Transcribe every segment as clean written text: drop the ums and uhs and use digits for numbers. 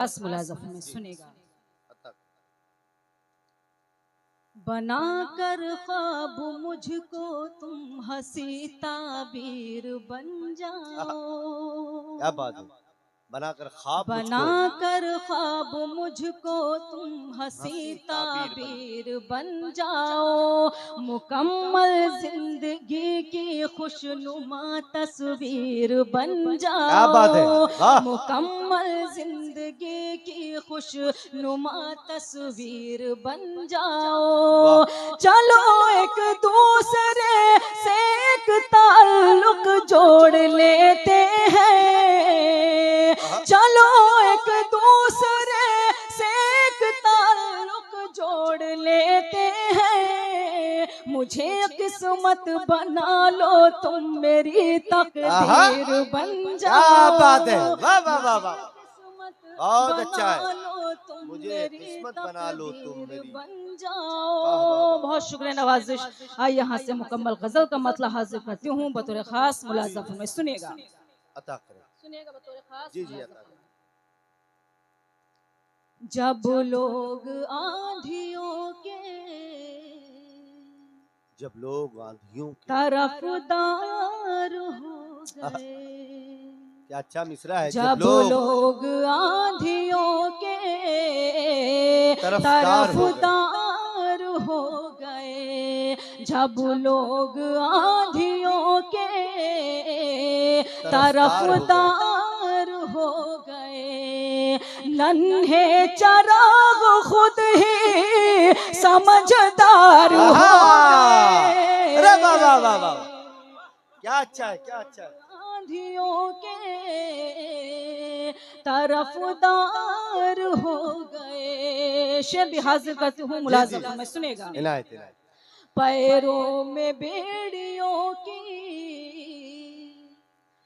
मुलाज़फ़ में सुनेगा। बना कर ख्वाब मुझको तुम हंसी ताबीर बन जाओ। क्या बात है। बनाकर ख्वाब मुझको तुम हंसी ताबीर बन जाओ। मुकम्मल जिंदगी की खुशनुमा तस्वीर बन जाओ। क्या बात है। वाह। मुकम्मल जिंदगी की खुशनुमा तस्वीर बन जाओ। चलो एक दूसरे से एक ताल्लुक जोड़ लेते हैं। चलो एक दूसरे से एक ताल्लुक जोड़ लेते हैं। मुझे किस्मत बना लो तुम मेरी तकदीर बन जाओ। क्या बात है। वाह वाह वाह वाह। बहुत अच्छा है। मुझे किस्मत बना लो तुम मेरी बन जाओ। वाह वाह। बहुत शुक्रिया नवाजिश। आइए यहाँ से मुकम्मल गजल का मतलब हाजिर करती हूँ बतौर खास मुलाज़फ़ में सुनेगा। अता करें। सुनिएगा बतौर खास। जी जी अता करें। जब लोग आंधियों के तरफदार हो गए। क्या अच्छा मिसरा है। जब लोग आंधियों के तरफदार हो गए। जब लोग आंधियों के तरफदार हो गए। नन्हे चराग खुद ही समझदार हो गए। अरे वाह वाह वाह वाह। क्या अच्छा है। क्या अच्छा है। आंधियों के तरफदार हो गए। शेर भी हाजिर करती हूँ मुलाज़फ़ में सुनेगा। पैरों में बेड़ियों की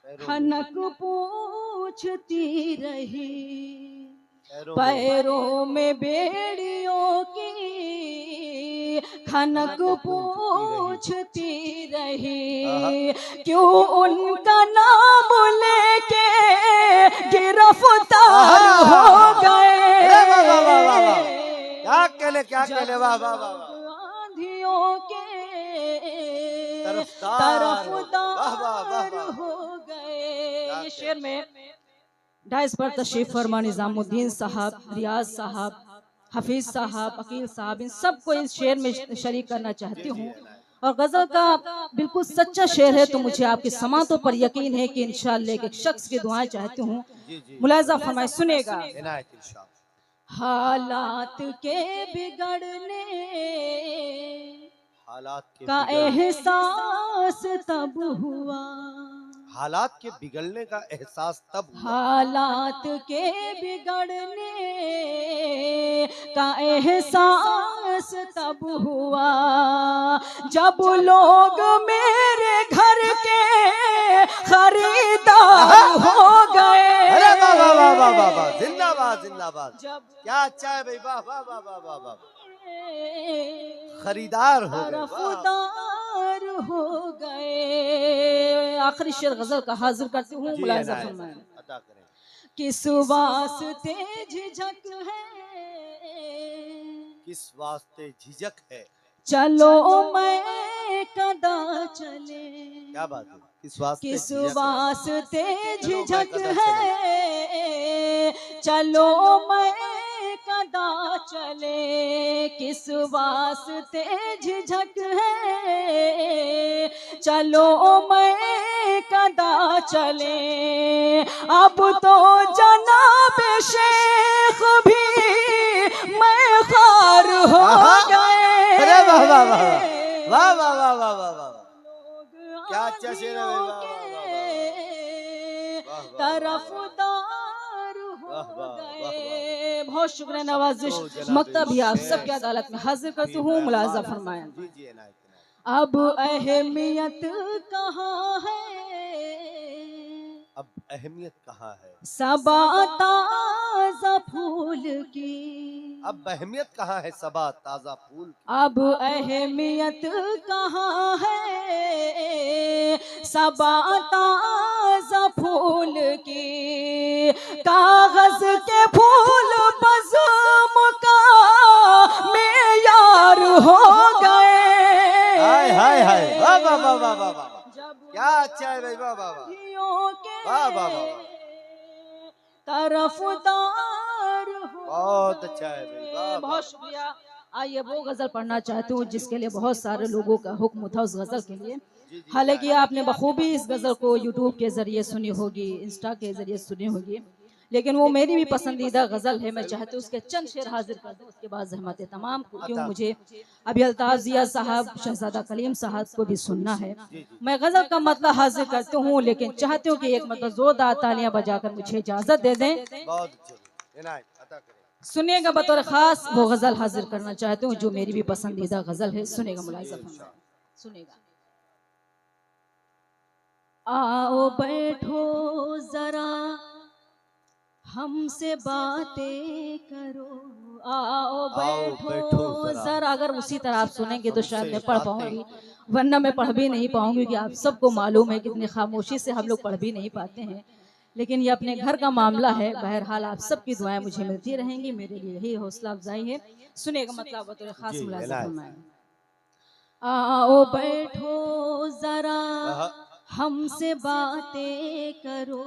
खनक पूछती रही। पैरों में बेड़ियों की खनक पूछती रही। क्यों उनका नाम लेके गिरफ्तार हो गए। क्या कहले। वाह वाह वाह। आंधियों के तरफदार हो गए। ये शेर में डाइस पर तशरीफ फरमा निजामुद्दीन साहब, रियाज साहब, हफीज साहब, अकील साहब, इन सबको इस शेर में शरीक करना चाहती हूँ। और गजल का बिल्कुल सच्चा शेर है तो मुझे आपकी समातों पर यकीन है कि इंशाअल्लाह एक शख्स की दुआएं चाहती हूँ। मुलाज़ा फरमाए सुनेगा। हालात के बिगड़ने का एहसास तब हुआ। हालात के बिगड़ने का एहसास तब हुआ। हालात के बिगड़ने का एहसास तब हुआ। जब लोग मेरे घर के खरीदार हो गए। अरे वाह वाह वाह वाह वाह वाह। जिंदाबाद जिंदाबाद। क्या अच्छा है भाई। वाह वाह वाह वाह वाह वाह। खरीदार हो गए। आखिरी शेर गजल का हाजिर करती हूँ मुलाज़ा फरमाएं। किस वास्ते झिझक है। किस वास्ते झिझक है। चलो मैं कदा चले। क्या बात है। किस वास्ते झिझक है। चलो मैं कदा चले। किस वास्ते झिझक है। चलो मैं कदा चले। अब तो जनाब शेख भी मैं खार हो गए। अरे वाह वाह वाह वाह वाह वाह वाह वाह वाह। क्या अच्छा शेर है। तरफदार हो गए। बहुत शुक्रिया नवाजिश। मकतब भी आप सबकी अदालत में हाजिर करती हूँ। मुलाज़ा फरमाएं। अब अहमियत कहाँ है। अब अहमियत कहाँ है। सबा ताज़ा फूल की। अब अहमियत कहाँ है सबा ताज़ा फूल की। अब अहमियत कहाँ है सबा ताज़ा फूल की। कागज के फूल बज़म का मेयार हो गए। हाय हाय हाय, वाह वाह वाह वाह वाह वाह, क्या अच्छा है भाई, वाह वाह वाह वाह वाह वाह, तरफदार हो। बहुत अच्छा है भाई, वाह वाह। बहुत शुक्रिया। आइए वो गजल पढ़ना चाहती हूँ जिसके लिए बहुत सारे लोगों का हुक्म था उस गजल के लिए। हालांकि आपने बखूबी इस गजल को यूट्यूब के जरिए सुनी होगी, इंस्टा के जरिए सुनी होगी, लेकिन वो मेरी भी पसंदीदा गजल है। मैं चाहती हूँ उसके चंद शेर हाजिर कर दूं, उसके बाद जहमत तमाम क्यों मुझे अभी अल्ताफ जिया साहब, शहजादा कलीम साहब को भी सुनना है। मैं गजल का मतलब हाजिर करती हूँ, लेकिन चाहती हूँ कि एक मतलब जोरदार तालियां बजाकर मुझे इजाजत दे दें। सुनिएगा, बतौर खास वो गजल हाजिर करना चाहती हूँ जो मेरी भी पसंदीदा गजल है। सुनेगा मुलाहिजा फरमाएं, सुनेगा। आओ बैठो जरा हमसे बातें करो, आओ बैठो जरा। अगर उसी तरह आप सुनेंगे तो शायद मैं पढ़ पाऊंगी, वरना मैं पढ़ भी नहीं पाऊंगी, कि आप सबको मालूम है कितनी खामोशी से हम लोग पढ़ भी नहीं पाते हैं। लेकिन ये अपने घर का मामला है। बहरहाल आप सबकी दुआएं मुझे मिलती रहेंगी, मेरे लिए यही हौसला अफजाई है। सुनेगा मतलब बतौर खास मुलाज़ा फरमाएं। आओ बैठो जरा हमसे बातें करो,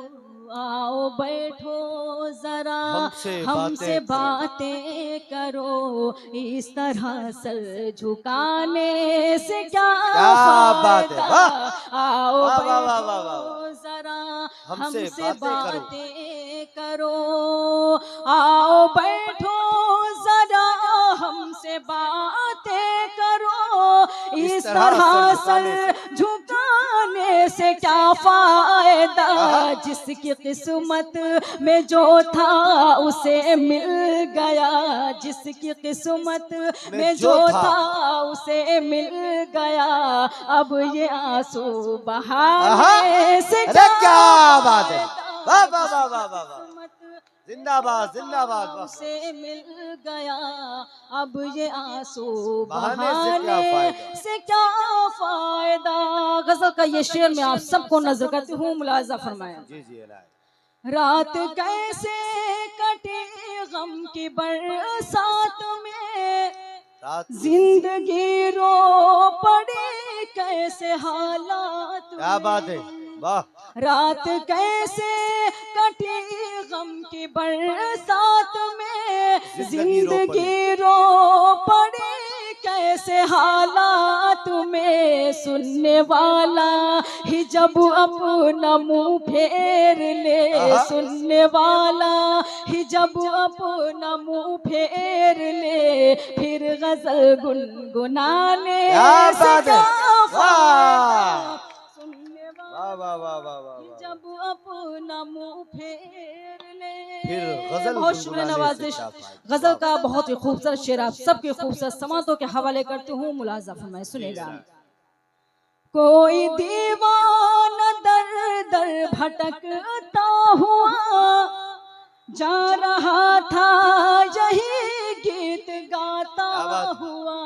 आओ बैठो जरा हमसे बातें करो, इस तरह सर झुकाने से क्या फायदा। आओ बैठो जरा हमसे बातें करो, आओ बैठो जरा हमसे बातें करो, इस तरह सर झुकाने से क्या फायदा। जिसकी किस्मत में जो था उसे मिल गया, जिसकी किस्मत में जो था उसे मिल गया, अब ये आंसू बहाने से क्या बात है। वाह वाह वाह वाह वाह, जिंदाबाद जिंदाबाद। उसे मिल गया, अब ये आंसू बहाने से क्या फायदा। गजल का ये शेर मैं आप सबको नजर करती हूँ, मुलाजा फरमाया। जी जी। रात कैसे कटी गम की बरसात में, जिंदगी रो पड़ी कैसे हालात। क्या बात है, वाह। रात कैसे कटी गम की बरसात में, जिंदगी रो पड़ी कैसे हालात में। सुनने वाला ही जब अपना मुंह फेर ले, सुनने वाला ही जब अपना मुंह फेर ले, फिर गजल गुनगुनाने से क्या फायदा। जब अपना मुंह फेर ले, फिर गजल। बहुत शुक्रिया नवाजिश। गजल का बहुत ही खूबसूरत शेर आप सबके खूबसूरत समातों के हवाले करती हूँ, मुलाजा फरमाएं, सुनेगा। कोई दीवाना दर दर भटकता हुआ जा रहा था, यही गीत गाता हुआ।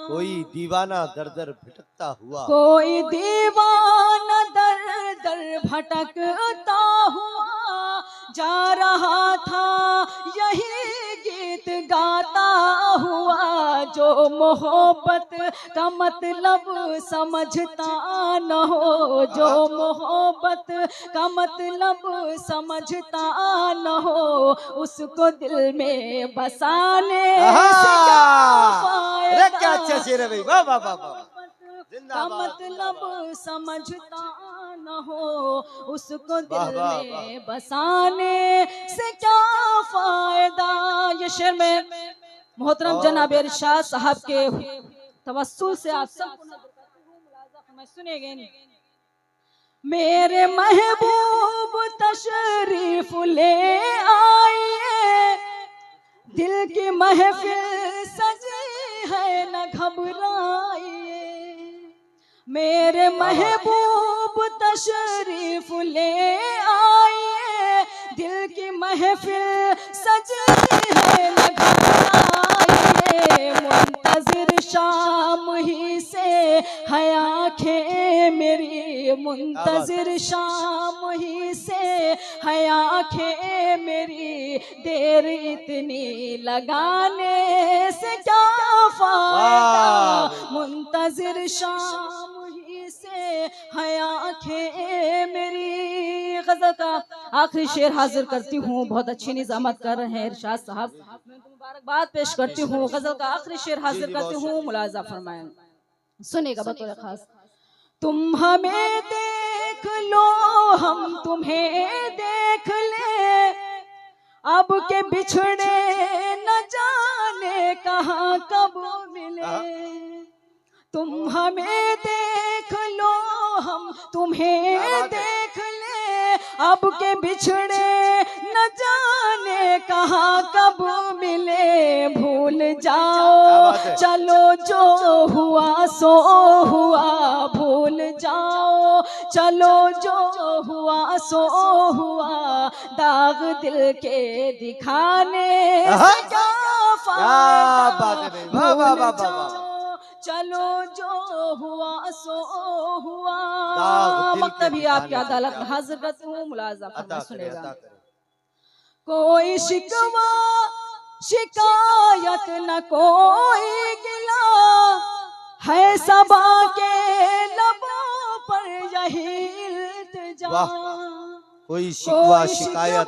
कोई दीवाना दर दर भटकता हुआ, कोई दीवाना दर दर भटकता हुआ जा रहा था, यही गीत गाता हुआ। जो मोहब्बत का मतलब समझता न हो, जो मोहब्बत का मतलब समझता न हो, उसको दिल में बसाने से क्या फायदा। क्या अच्छा शेर है भाई, वाह वाह वाह वाह। का मतलब समझता न हो, उसको दिल में बसाने से क्या फायदा। ये शेर में मोहतरम जनाब इरशाद साहब के तवस्सुल से आप सबको मैं सुनेंगे। मेरे महबूब तशरीफ ले आइए, दिल की महफिल सजी है न घबराइए। मेरे महबूब तशरीफ ले आइए, दिल की महफिल सजी है न घबराइए। मुंतजिर शाम ही से है आंखें मेरी मुंतजिर शाम ही से है आंखें मेरी, देर इतनी लगाने से क्या फायदा। मुंतजिर शाम ही से है आंखें मेरी। गजल का आखिरी शेर हाजिर करती हूँ, बहुत अच्छी निजामत कर रहे हैं इरशाद साहब, मैं उनको मुबारकबाद पेश करती हूँ। गजल का आखिरी शेर हाजिर करती हूँ, मुलाजा फरमाएं, सुनेगा बतौर खास। तुम हमें देख लो हम तुम्हें देख ले, अब के बिछड़े न जाने कहाँ कब मिले। तुम हमें देख लो हम तुम्हें देख ले, अब के बिछड़े न जाने कहाँ कब मिले। भूल जाओ चलो जो हुआ सो हुआ, भूल जाओ चलो जो हुआ सो हुआ, दाग दिल के दिखाने से क्या फायदा। भूल जाओ चलो जो हुआ सो हुआ। वक्त भी आपकी अदालत में हाजिर करती हूँ, मुलाजा फरमा, सुनेगा। कोई शिकवा शिकायत न कोई गिला, है सबा के लबों पर यही इल्तिजा। कोई शिकवा शिकायत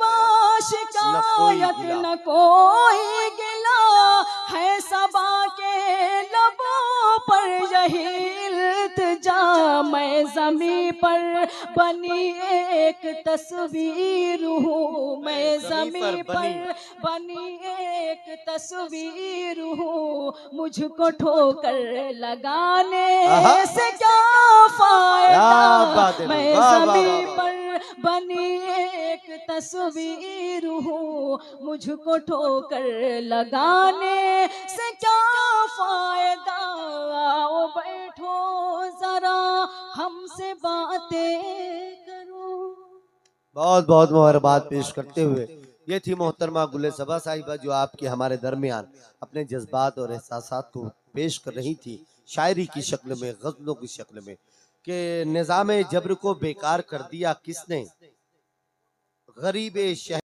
न कोई गिला, है सबा के लबों पर यही इल्तिजा। मैं ज़मीं पर बनी एक तस्वीर हूँ, मैं ज़मीं पर बनी एक तस्वीर हूँ, मुझको ठोकर लगाने से क्या फायदा। मैं ज़मीं पर बनी एक तस्वीर हूँ, मुझको ठोकर लगाने से क्या फायदा। आओ बैठो जरा हमसे बातें करो। बहुत बहुत मुबारकबाद पेश करते हुए ये थी मोहतरमा गुले सबा साहिबा, जो आपके हमारे दरमियान अपने जज्बात और एहसासात को पेश कर रही थी, शायरी की शक्ल में, गज़लों की शक्ल में, कि निज़ाम जब्र को बेकार कर दिया किसने, गरीब शहर